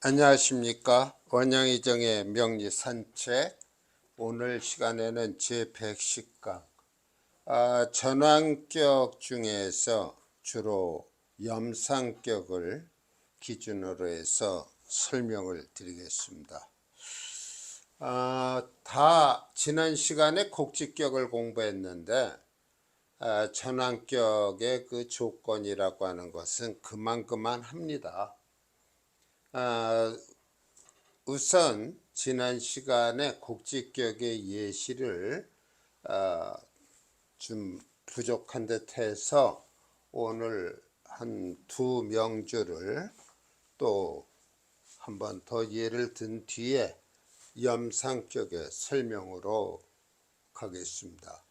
안녕하십니까. 원영이정의 명리산책. 오늘 시간에는 제110강 전환격 중에서 주로 염상격을 기준으로 해서 설명을 드리겠습니다. 다 지난 시간에 곡직격을 공부했는데 전환격의 그 조건이라고 하는 것은 그만합니다. 우선 지난 시간에 곡직격의 예시를 좀 부족한 듯 해서 오늘 한 두 명주를 또 한 번 더 예를 든 뒤에 염상격의 설명으로 가겠습니다.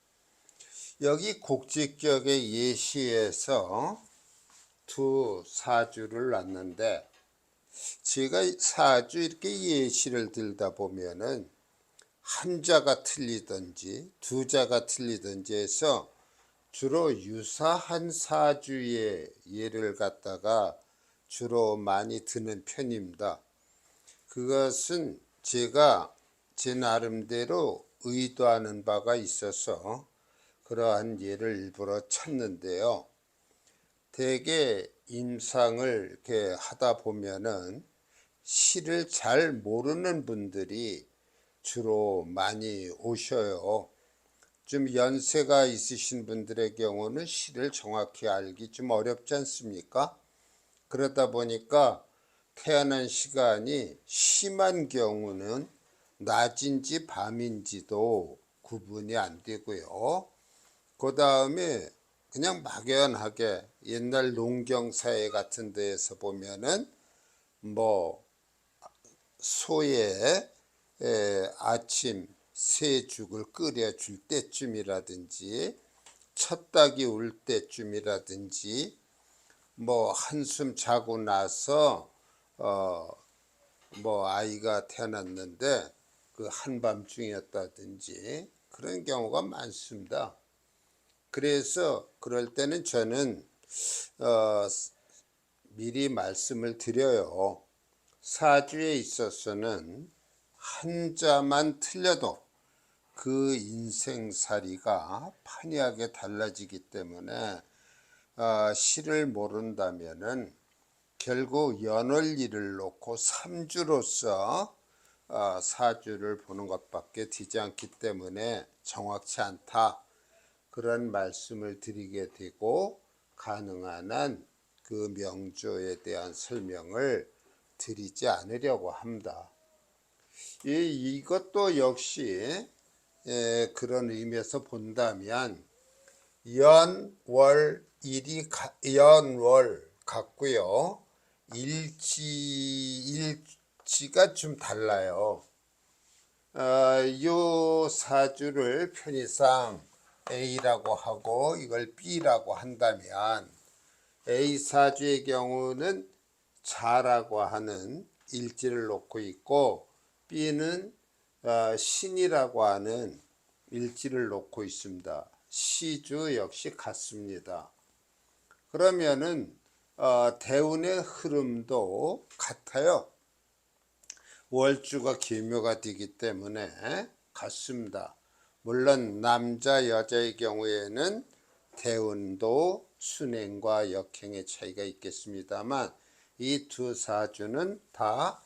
여기 곡직격의 예시에서 두 사주를 놨는데 제가 사주 이렇게 예시를 들다 보면은 한자가 틀리든지 두자가 틀리든지 해서 주로 유사한 사주의 예를 갖다가 주로 많이 드는 편입니다. 그것은 제가 제 나름대로 의도하는 바가 있어서 그러한 예를 일부러 찾는데요. 대개 임상을 이렇게 하다 보면은 시를 잘 모르는 분들이 주로 많이 오셔요. 좀 연세가 있으신 분들의 경우는 시를 정확히 알기 좀 어렵지 않습니까? 그러다 보니까 태어난 시간이 심한 경우는 낮인지 밤인지도 구분이 안 되고요. 그 다음에 그냥 막연하게 옛날 농경사회 같은 데에서 보면은 소에 아침 새죽을 끓여줄 때쯤이라든지 첫 닭이 울 때쯤이라든지 한숨 자고 나서 아이가 태어났는데 그 한밤중이었다든지 그런 경우가 많습니다. 그래서 그럴 때는 저는 미리 말씀을 드려요. 사주에 있어서는 한자만 틀려도 그 인생살이가 판이하게 달라지기 때문에 시를 모른다면은 결국 연월일을 놓고 삼주로서 사주를 보는 것밖에 되지 않기 때문에 정확치 않다. 그런 말씀을 드리게 되고 가능한 한 그 명조에 대한 설명을 드리지 않으려고 합니다. 이것도 역시 그런 의미에서 본다면 연월일이 연월 같고요. 일지가 좀 달라요. 이 사주를 편의상 A라고 하고 이걸 B라고 한다면 A 사주의 경우는 자라고 하는 일지를 놓고 있고 B는 신이라고 하는 일지를 놓고 있습니다. 시주 역시 같습니다. 그러면은 대운의 흐름도 같아요. 월주가 계묘가 되기 때문에 같습니다. 물론 남자 여자의 경우에는 대운도 순행과 역행의 차이가 있겠습니다만 이 두 사주는 다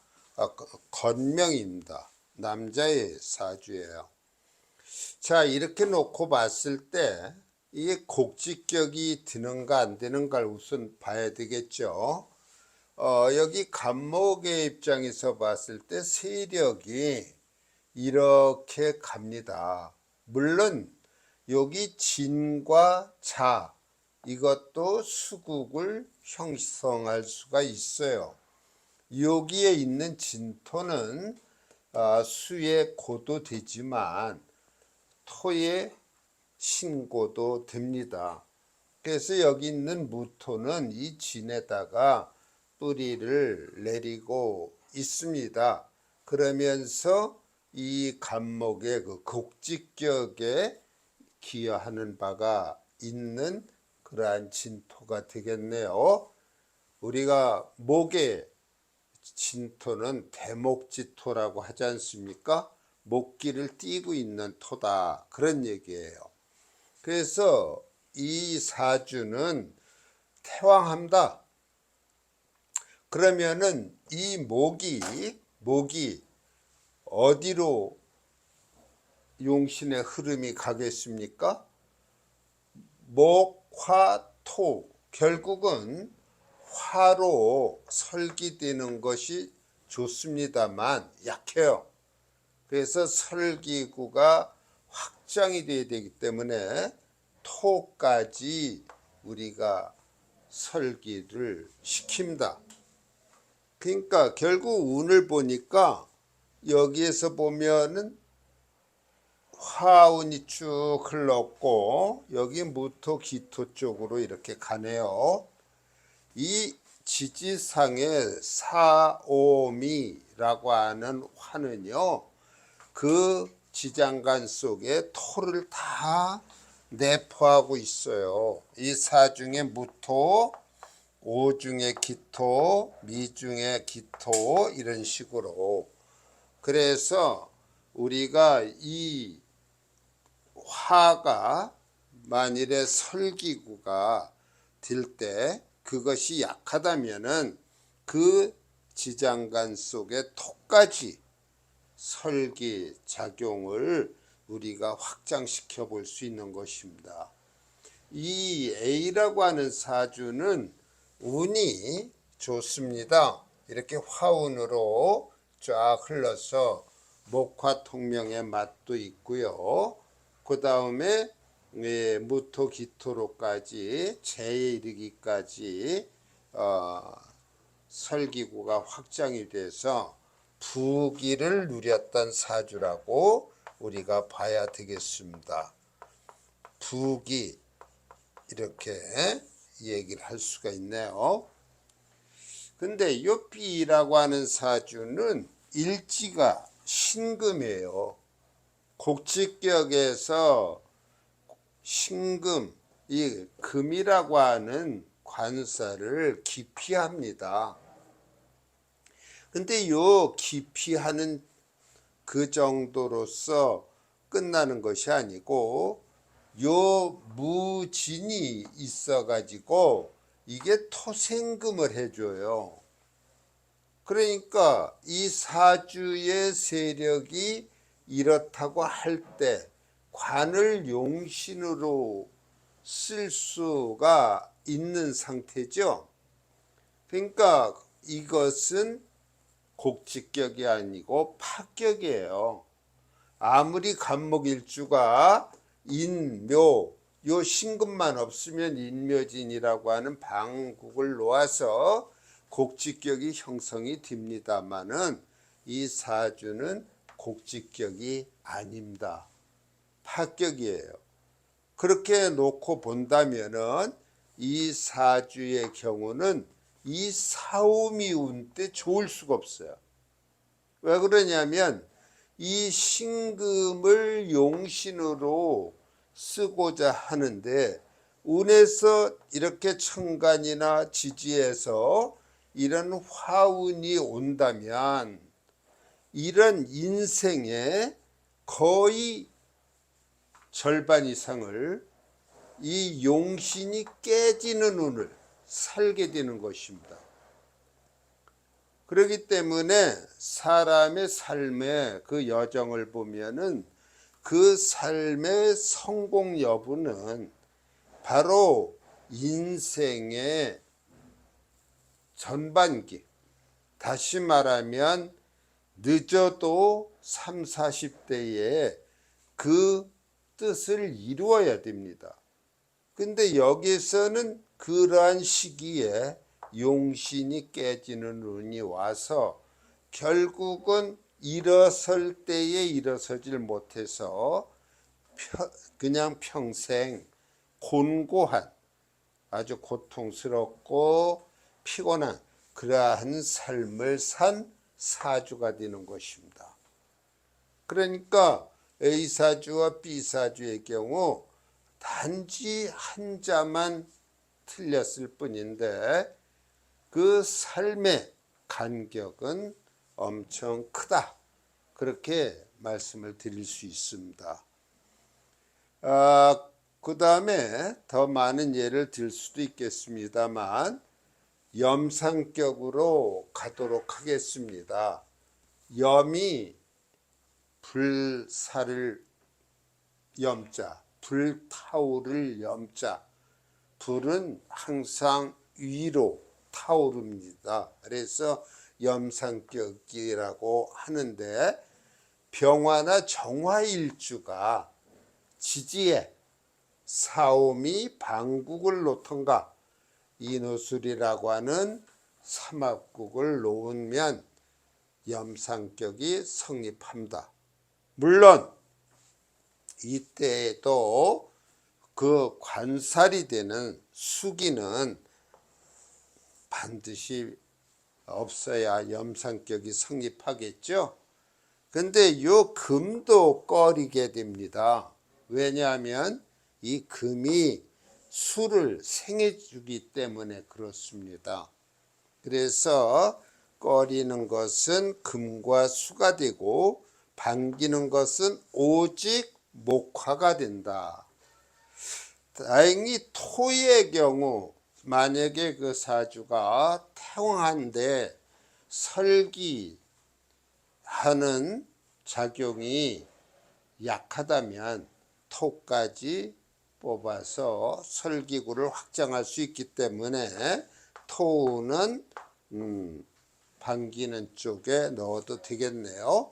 건명입니다. 남자의 사주예요. 자, 이렇게 놓고 봤을 때 이게 곡직격이 드는가 안 되는가를 우선 봐야 되겠죠. 여기 간목의 입장에서 봤을 때 세력이 이렇게 갑니다. 물론 여기 진과 자 이것도 수국을 형성할 수가 있어요. 여기에 있는 진토는 수의 고도 되지만 토의 신고도 됩니다. 그래서 여기 있는 무토는 이 진에다가 뿌리를 내리고 있습니다. 그러면서 이 간목의 그 곡직격에 기여하는 바가 있는 그러한 진토가 되겠네요. 우리가 목에 진토는 대목지토라고 하지 않습니까? 목기를 띠고 있는 토다, 그런 얘기예요. 그래서 이 사주는 태왕합니다. 그러면은 이 목이 어디로 용신의 흐름이 가겠습니까? 목, 화, 토, 결국은 화로 설기되는 것이 좋습니다만 약해요. 그래서 설기구가 확장이 돼야 되기 때문에 토까지 우리가 설기를 시킵니다. 그러니까 결국 운을 보니까 여기에서 보면은 화운이 쭉 흘렀고 여기 무토 기토 쪽으로 이렇게 가네요. 이 지지상의 사오미라고 하는 화는요, 그 지장간 속에 토를 다 내포하고 있어요. 이 사중에 무토, 오중에 기토, 미중에 기토, 이런 식으로. 그래서 우리가 이 화가 만일에 설기구가 될 때 그것이 약하다면은 그 지장간 속에 토까지 설기 작용을 우리가 확장시켜 볼 수 있는 것입니다. 이 A라고 하는 사주는 운이 좋습니다. 이렇게 화운으로 쫙 흘러서 목화통명의 맛도 있고요. 그 다음에 무토 기토로까지 재에 이르기까지 설기구가 확장이 돼서 부귀를 누렸던 사주라고 우리가 봐야 되겠습니다. 부귀, 이렇게 얘기를 할 수가 있네요. 근데 요비라고 하는 사주는 일지가 신금이에요. 곡직격에서 신금, 이 금이라고 하는 관사를 기피합니다. 근데 요 기피하는 그 정도로서 끝나는 것이 아니고 요 무진이 있어 가지고 이게 토생금을 해줘요. 그러니까 이 사주의 세력이 이렇다고 할 때 관을 용신으로 쓸 수가 있는 상태죠. 그러니까 이것은 곡직격이 아니고 파격이에요. 아무리 간목일주가 인묘, 요 신금만 없으면 인묘진이라고 하는 방국을 놓아서 곡직격이 형성이 됩니다마는 이 사주는 곡직격이 아닙니다. 파격이에요. 그렇게 놓고 본다면은 이 사주의 경우는 이 사오미 운 때 좋을 수가 없어요. 왜 그러냐면 이 신금을 용신으로 쓰고자 하는데 운에서 이렇게 천간이나 지지에서 이런 화운이 온다면 이런 인생의 거의 절반 이상을 이 용신이 깨지는 운을 살게 되는 것입니다. 그렇기 때문에 사람의 삶의 그 여정을 보면은 그 삶의 성공 여부는 바로 인생의 전반기, 다시 말하면 늦어도 30, 40대에 그 뜻을 이루어야 됩니다. 근데 여기서는 그러한 시기에 용신이 깨지는 운이 와서 결국은 일어설 때에 일어서질 못해서 그냥 평생 곤고한, 아주 고통스럽고 피곤한 그러한 삶을 산 사주가 되는 것입니다. 그러니까 A사주와 B사주의 경우 단지 한자만 틀렸을 뿐인데 그 삶의 간격은 엄청 크다. 그렇게 말씀을 드릴 수 있습니다. 그 다음에 더 많은 예를 들 수도 있겠습니다만 염상격으로 가도록 하겠습니다. 염이 불사를 염자, 불타오를 염자. 불은 항상 위로 타오릅니다. 그래서 염상격이라고 하는데 병화나 정화일주가 지지에 사오미 방국을 놓던가 인호술이라고 하는 삼합국을 놓으면 염상격이 성립합니다. 물론 이때에도 그 관살이 되는 수기는 반드시 없어야 염상격이 성립하겠죠. 근데 요 금도 꺼리게 됩니다. 왜냐하면 이 금이 수를 생해주기 때문에 그렇습니다. 그래서 꺼리는 것은 금과 수가 되고 반기는 것은 오직 목화가 된다. 다행히 토의 경우 만약에 그 사주가 태왕한데 설기하는 작용이 약하다면 토까지 뽑아서 설기구를 확장할 수 있기 때문에 토는 반기는 쪽에 넣어도 되겠네요.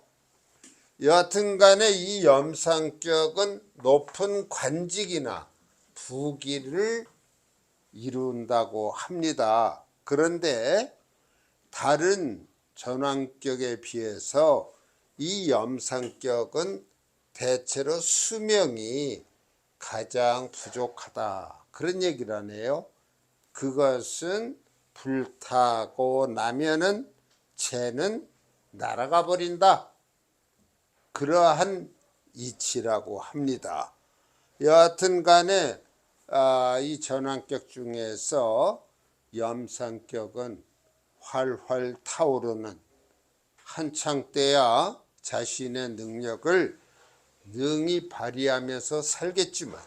여하튼 간에 이 염상격은 높은 관직이나 부기를 이룬다고 합니다. 그런데 다른 전환격에 비해서 이 염상격은 대체로 수명이 가장 부족하다. 그런 얘기를 하네요. 그것은 불타고 나면은 쟤는 날아가 버린다. 그러한 이치라고 합니다. 여하튼 간에 이 전환격 중에서 염상격은 활활 타오르는 한창 때야 자신의 능력을 능히 발휘하면서 살겠지만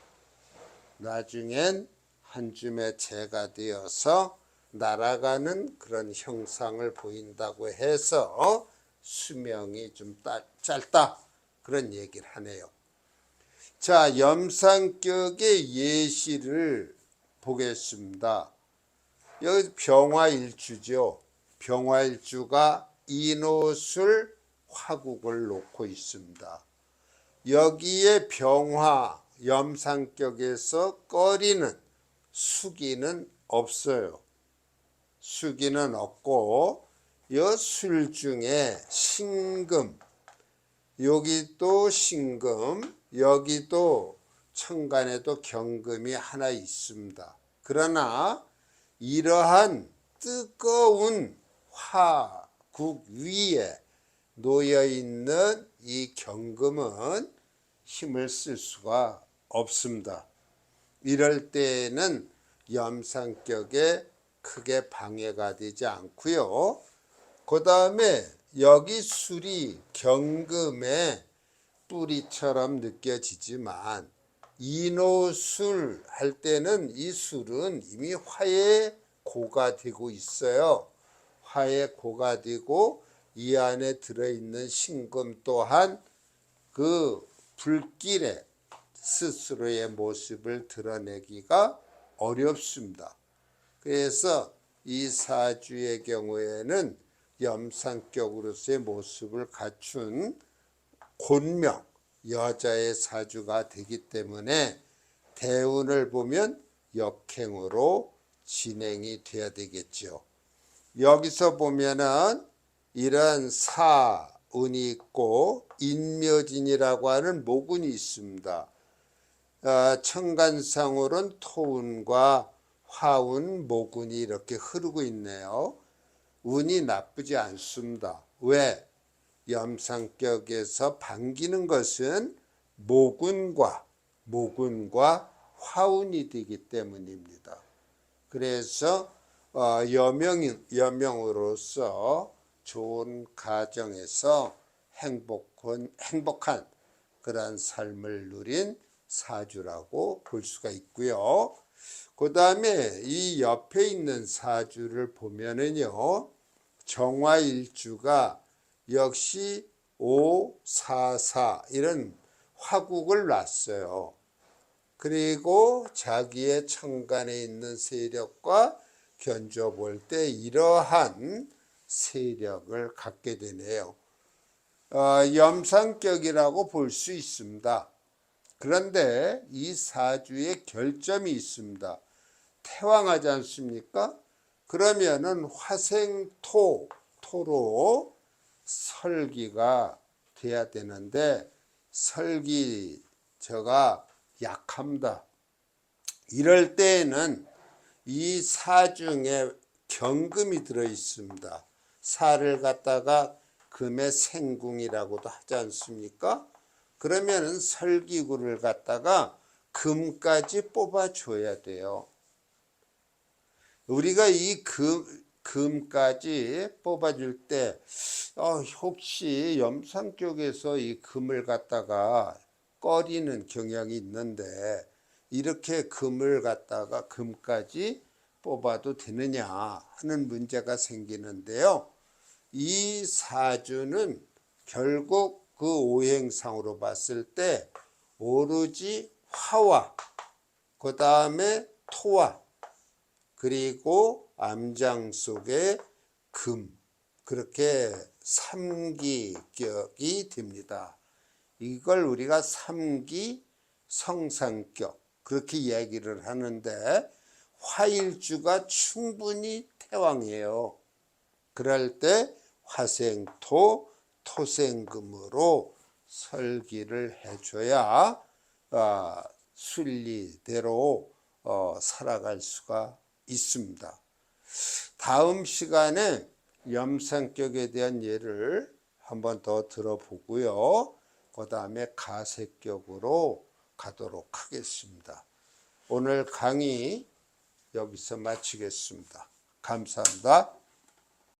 나중엔 한 줌의 재가 되어서 날아가는 그런 형상을 보인다고 해서 수명이 좀 짧다 그런 얘기를 하네요. 자, 염상격의 예시를 보겠습니다. 여기 병화일주죠. 병화일주가 인호술 화국을 놓고 있습니다. 여기에 병화 염상격에서 꺼리는 수기는 없어요. 수기는 없고 이 술 중에 신금, 여기도 신금, 여기도 천간에도 경금이 하나 있습니다. 그러나 이러한 뜨거운 화국 위에 놓여 있는 이 경금은 힘을 쓸 수가 없습니다. 이럴 때에는 염상격에 크게 방해가 되지 않고요. 그 다음에 여기 술이 경금의 뿌리처럼 느껴지지만 인호술 할 때는 이 술은 이미 화에 고가 되고 있어요. 화에 고가 되고 이 안에 들어있는 신금 또한 그 불길에 스스로의 모습을 드러내기가 어렵습니다. 그래서 이 사주의 경우에는 염상격으로서의 모습을 갖춘 곤명, 여자의 사주가 되기 때문에 대운을 보면 역행으로 진행이 돼야 되겠죠. 여기서 보면은 이런 사운이 있고 인묘진이라고 하는 모군이 있습니다. 천간상으로는 토운과 화운, 모군이 이렇게 흐르고 있네요. 운이 나쁘지 않습니다. 왜? 염상격에서 반기는 것은 모군과 화운이 되기 때문입니다. 그래서 여명으로서 좋은 가정에서 행복한 그러한 삶을 누린 사주라고 볼 수가 있고요. 그 다음에 이 옆에 있는 사주를 보면은요, 정화일주가 역시 5, 4, 4 이런 화국을 놨어요. 그리고 자기의 천간에 있는 세력과 견줘 볼 때 이러한 세력을 갖게 되네요. 염상격이라고 볼 수 있습니다. 그런데 이 사주에 결점이 있습니다. 태왕하지 않습니까? 그러면은 화생토로 설기가 돼야 되는데 설기저가 약합니다. 이럴 때에는 이 사중에 경금이 들어 있습니다. 사를 갖다가 금의 생궁이라고도 하지 않습니까? 그러면은 설기구를 갖다가 금까지 뽑아줘야 돼요. 우리가 이 금까지 뽑아줄 때 혹시 염상 쪽에서 이 금을 갖다가 꺼리는 경향이 있는데 이렇게 금을 갖다가 금까지 뽑아도 되느냐 하는 문제가 생기는데요. 이 사주는 결국 그 오행상으로 봤을 때 오로지 화와 그 다음에 토와 그리고 암장 속에 금 그렇게 삼기격이 됩니다. 이걸 우리가 삼기 성상격 그렇게 얘기를 하는데 화일주가 충분히 태왕이에요. 그럴 때 화생토 토생금으로 설기를 해줘야 순리대로 살아갈 수가 있습니다. 다음 시간에 염상격에 대한 예를 한번 더 들어보고요. 그 다음에 가세격으로 가도록 하겠습니다. 오늘 강의 여기서 마치겠습니다. 감사합니다.